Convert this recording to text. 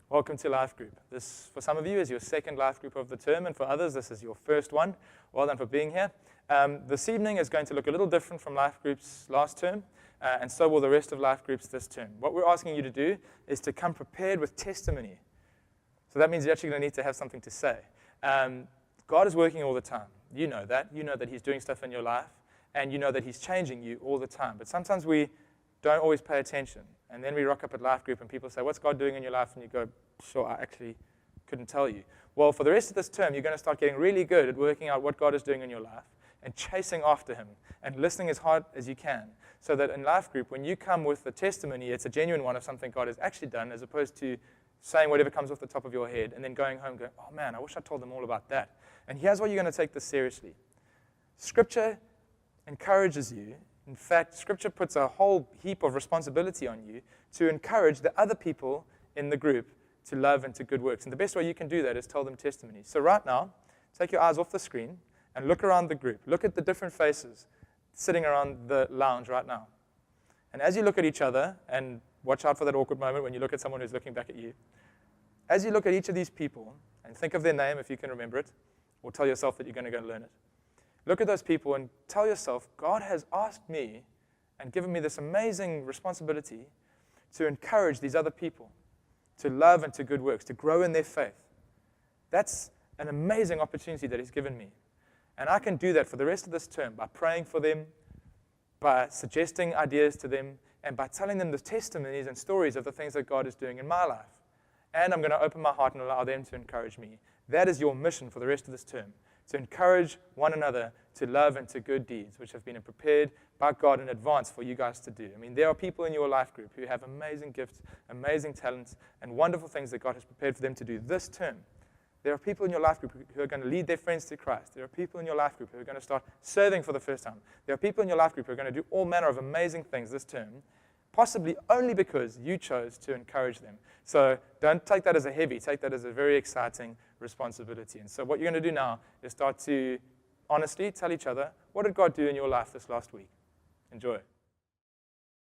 Welcome to Life Group. This, for some of you, is your second Life Group of the term, and for others, this is your first one. Well done for being here. This evening is going to look a little different from Life Groups last term, and so will the rest of Life Groups this term. What we're asking you to do is to come prepared with testimony. So that means you're actually going to need to have something to say. God is working all the time. You know that. You know that He's doing stuff in your life, and you know that He's changing you all the time. But sometimes we don't always pay attention. And then we rock up at Life Group and people say, what's God doing in your life? And you go, sure, I actually couldn't tell you. Well, for the rest of this term, you're going to start getting really good at working out what God is doing in your life and chasing after Him and listening as hard as you can, so that in Life Group, when you come with a testimony, it's a genuine one of something God has actually done, as opposed to saying whatever comes off the top of your head and then going home going, oh man, I wish I told them all about that. And here's why you're going to take this seriously. Scripture encourages you. In fact, Scripture puts a whole heap of responsibility on you to encourage the other people in the group to love and to good works. And the best way you can do that is tell them testimonies. So right now, take your eyes off the screen and look around the group. Look at the different faces sitting around the lounge right now. And as you look at each other, and watch out for that awkward moment when you look at someone who's looking back at you, as you look at each of these people and think of their name if you can remember it, or tell yourself that you're going to go and learn it, look at those people and tell yourself, God has asked me and given me this amazing responsibility to encourage these other people to love and to good works, to grow in their faith. That's an amazing opportunity that He's given me. And I can do that for the rest of this term by praying for them, by suggesting ideas to them, and by telling them the testimonies and stories of the things that God is doing in my life. And I'm going to open my heart and allow them to encourage me. That is your mission for the rest of this term, to encourage one another to love and to good deeds, which have been prepared by God in advance for you guys to do. I mean, there are people in your life group who have amazing gifts, amazing talents, and wonderful things that God has prepared for them to do this term. There are people in your life group who are going to lead their friends to Christ. There are people in your life group who are going to start serving for the first time. There are people in your life group who are going to do all manner of amazing things this term, possibly only because you chose to encourage them. So don't take that as a heavy. Take that as a very exciting responsibility. And so what you're going to do now is start to honestly tell each other, what did God do in your life this last week? Enjoy.